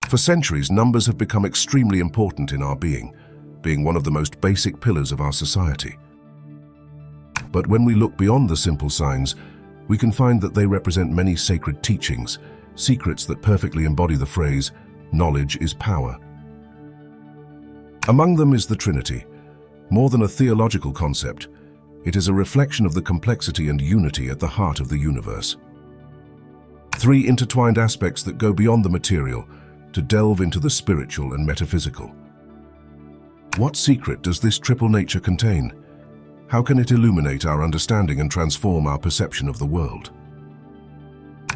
For centuries, numbers have become extremely important in our being one of the most basic pillars of our society. But when we look beyond the simple signs, we can find that they represent many sacred teachings, secrets that perfectly embody the phrase, "Knowledge is power." Among them is the Trinity. More than a theological concept, it is a reflection of the complexity and unity at the heart of the universe. Three intertwined aspects that go beyond the material to delve into the spiritual and metaphysical. What secret does this triple nature contain? How can it illuminate our understanding and transform our perception of the world?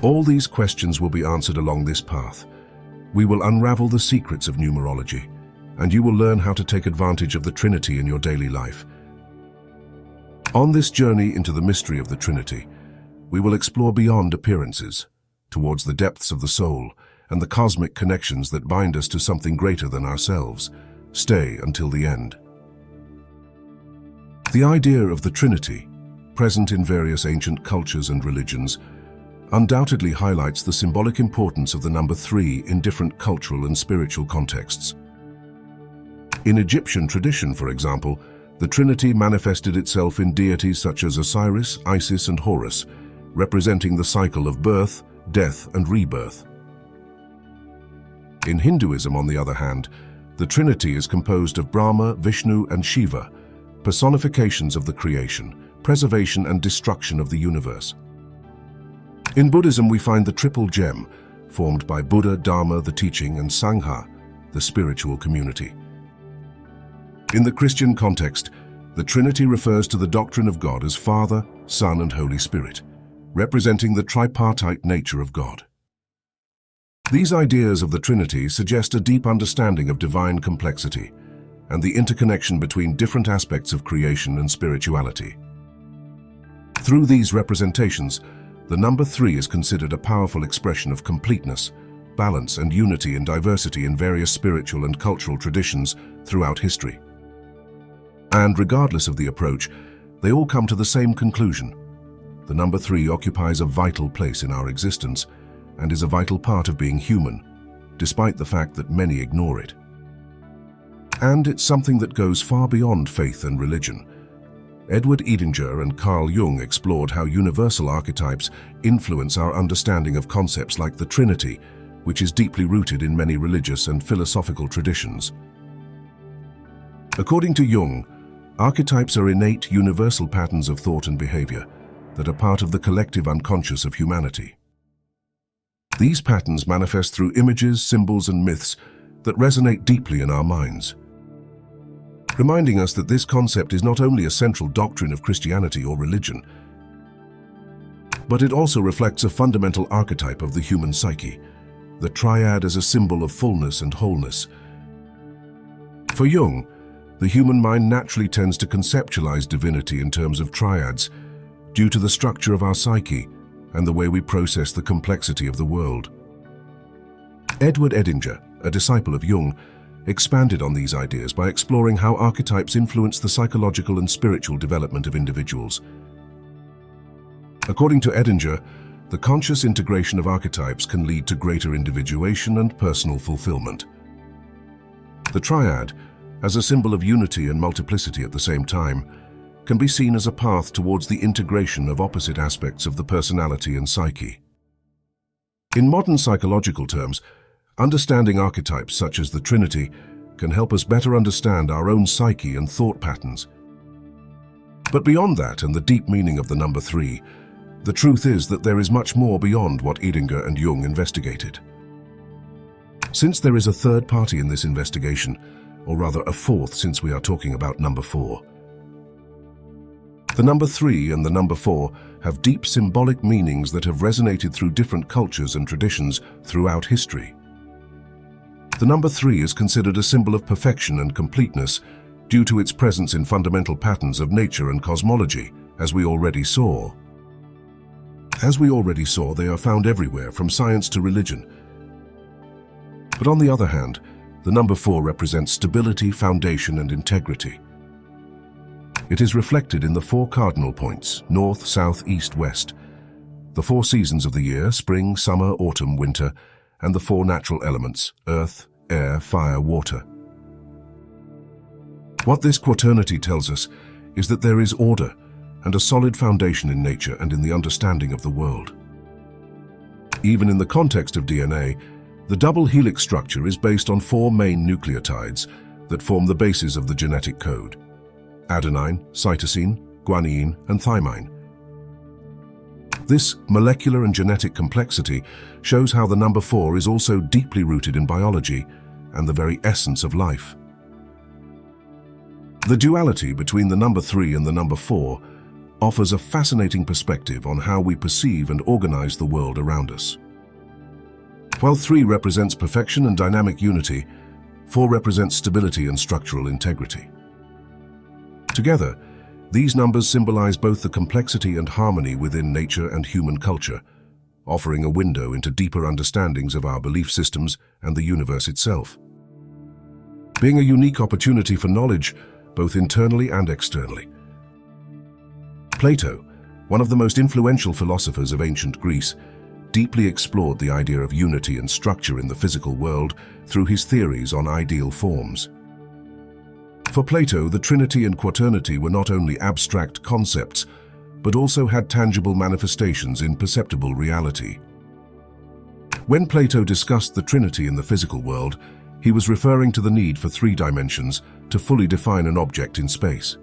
All these questions will be answered along this path. We will unravel the secrets of numerology, and you will learn how to take advantage of the Trinity in your daily life. On this journey into the mystery of the Trinity, we will explore beyond appearances, towards the depths of the soul and the cosmic connections that bind us to something greater than ourselves. Stay until the end. The idea of the Trinity, present in various ancient cultures and religions, undoubtedly highlights the symbolic importance of the number 3 in different cultural and spiritual contexts. In Egyptian tradition, for example, the Trinity manifested itself in deities such as Osiris, Isis, and Horus, representing the cycle of birth, death, and rebirth. In Hinduism, on the other hand, the Trinity is composed of Brahma, Vishnu, and Shiva, personifications of the creation, preservation, and destruction of the universe. In Buddhism, we find the triple gem, formed by Buddha, Dharma, the teaching, and Sangha, the spiritual community. In the Christian context, the Trinity refers to the doctrine of God as Father, Son, and Holy Spirit, representing the tripartite nature of God. These ideas of the Trinity suggest a deep understanding of divine complexity and the interconnection between different aspects of creation and spirituality. Through these representations, the number 3 is considered a powerful expression of completeness, balance, and unity in diversity in various spiritual and cultural traditions throughout history. And regardless of the approach, they all come to the same conclusion. The number 3 occupies a vital place in our existence and is a vital part of being human, despite the fact that many ignore it. And it's something that goes far beyond faith and religion. Edward Edinger and Carl Jung explored how universal archetypes influence our understanding of concepts like the Trinity, which is deeply rooted in many religious and philosophical traditions. According to Jung, archetypes are innate universal patterns of thought and behavior that are part of the collective unconscious of humanity. These patterns manifest through images, symbols, and myths that resonate deeply in our minds, reminding us that this concept is not only a central doctrine of Christianity or religion, but it also reflects a fundamental archetype of the human psyche, the triad as a symbol of fullness and wholeness. For Jung, the human mind naturally tends to conceptualize divinity in terms of triads due to the structure of our psyche and the way we process the complexity of the world. Edward Edinger, a disciple of Jung, expanded on these ideas by exploring how archetypes influence the psychological and spiritual development of individuals. According to Edinger, the conscious integration of archetypes can lead to greater individuation and personal fulfillment. The triad, as a symbol of unity and multiplicity at the same time, can be seen as a path towards the integration of opposite aspects of the personality and psyche. In modern psychological terms, understanding archetypes such as the Trinity can help us better understand our own psyche and thought patterns. But beyond that and the deep meaning of the number 3, the truth is that there is much more beyond what Edinger and Jung investigated. Since there is a third party in this investigation, or rather a fourth since we are talking about number 4. The number 3 and the number 4 have deep symbolic meanings that have resonated through different cultures and traditions throughout history. The number 3 is considered a symbol of perfection and completeness due to its presence in fundamental patterns of nature and cosmology, as we already saw. They are found everywhere, from science to religion. But on the other hand, the number 4 represents stability, foundation, and integrity. It is reflected in the 4 cardinal points, north, south, east, west, the 4 seasons of the year, spring, summer, autumn, winter, and the four natural elements, earth, air, fire, water. What this quaternity tells us is that there is order and a solid foundation in nature and in the understanding of the world. Even in the context of DNA, the double helix structure is based on four main nucleotides that form the basis of the genetic code: adenine, cytosine, guanine, and thymine. This molecular and genetic complexity shows how the number 4 is also deeply rooted in biology and the very essence of life. The duality between the number 3 and the number 4 offers a fascinating perspective on how we perceive and organize the world around us. While 3 represents perfection and dynamic unity, 4 represents stability and structural integrity. Together, these numbers symbolize both the complexity and harmony within nature and human culture, offering a window into deeper understandings of our belief systems and the universe itself. Being a unique opportunity for knowledge, both internally and externally. Plato, one of the most influential philosophers of ancient Greece, deeply explored the idea of unity and structure in the physical world through his theories on ideal forms. For Plato, the Trinity and Quaternity were not only abstract concepts, but also had tangible manifestations in perceptible reality. When Plato discussed the Trinity in the physical world, he was referring to the need for 3 dimensions to fully define an object in space.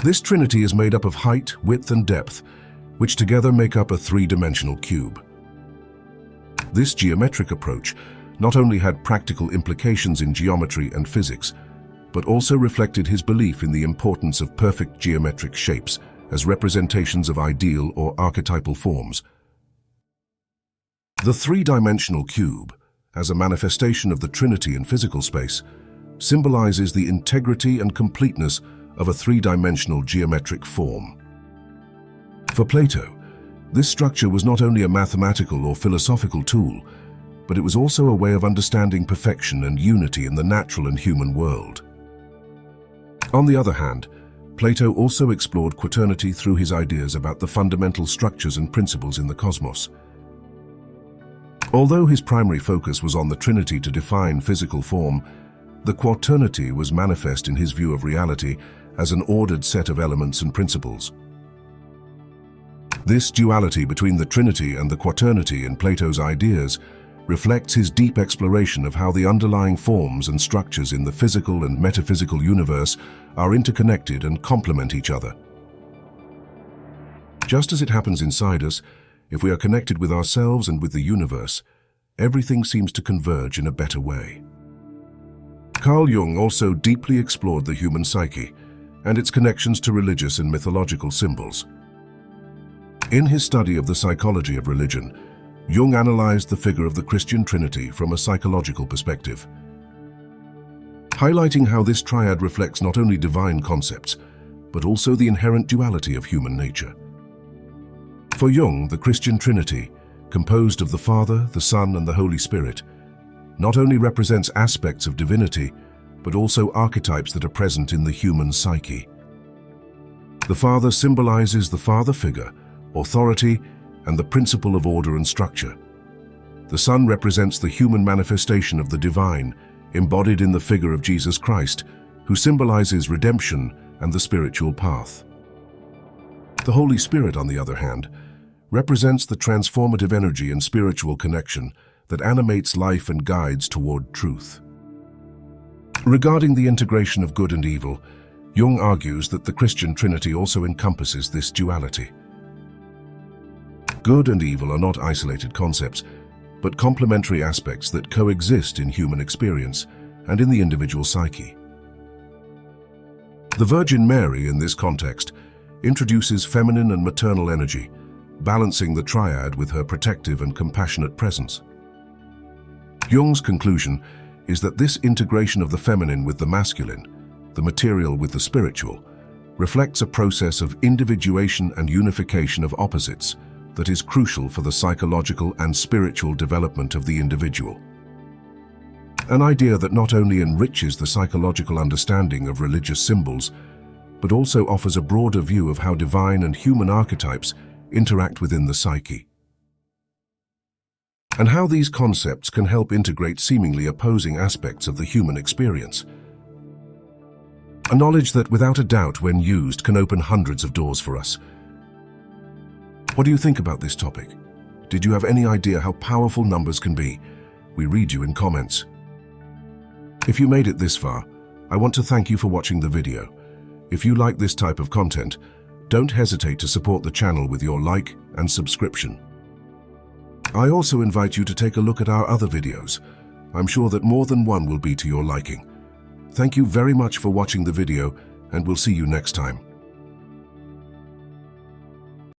This Trinity is made up of height, width, and depth, which together make up a 3-dimensional cube. This geometric approach not only had practical implications in geometry and physics, but also reflected his belief in the importance of perfect geometric shapes as representations of ideal or archetypal forms. The 3-dimensional cube, as a manifestation of the Trinity in physical space, symbolizes the integrity and completeness of a 3-dimensional geometric form. For Plato, this structure was not only a mathematical or philosophical tool, but it was also a way of understanding perfection and unity in the natural and human world. On the other hand, Plato also explored quaternity through his ideas about the fundamental structures and principles in the cosmos. Although his primary focus was on the Trinity to define physical form, the quaternity was manifest in his view of reality as an ordered set of elements and principles. This duality between the Trinity and the quaternity in Plato's ideas reflects his deep exploration of how the underlying forms and structures in the physical and metaphysical universe are interconnected and complement each other. Just as it happens inside us, if we are connected with ourselves and with the universe, everything seems to converge in a better way. Carl Jung also deeply explored the human psyche and its connections to religious and mythological symbols. In his study of the psychology of religion, Jung analyzed the figure of the Christian Trinity from a psychological perspective, highlighting how this triad reflects not only divine concepts, but also the inherent duality of human nature. For Jung, the Christian Trinity, composed of the Father, the Son, and the Holy Spirit, not only represents aspects of divinity, but also archetypes that are present in the human psyche. The Father symbolizes the father figure, authority, and the principle of order and structure. The Son represents the human manifestation of the divine, embodied in the figure of Jesus Christ, who symbolizes redemption and the spiritual path. The Holy Spirit, on the other hand, represents the transformative energy and spiritual connection that animates life and guides toward truth. Regarding the integration of good and evil, Jung argues that the Christian Trinity also encompasses this duality. Good and evil are not isolated concepts, but complementary aspects that coexist in human experience and in the individual psyche. The Virgin Mary, in this context, introduces feminine and maternal energy, balancing the triad with her protective and compassionate presence. Jung's conclusion is that this integration of the feminine with the masculine, the material with the spiritual, reflects a process of individuation and unification of opposites that is crucial for the psychological and spiritual development of the individual. An idea that not only enriches the psychological understanding of religious symbols, but also offers a broader view of how divine and human archetypes interact within the psyche. and how these concepts can help integrate seemingly opposing aspects of the human experience. A knowledge that, without a doubt, when used, can open hundreds of doors for us. What do you think about this topic? Did you have any idea how powerful numbers can be? We read you in comments. If you made it this far, I want to thank you for watching the video. If you like this type of content, don't hesitate to support the channel with your like and subscription. I also invite you to take a look at our other videos. I'm sure that more than one will be to your liking. Thank you very much for watching the video, and we'll see you next time.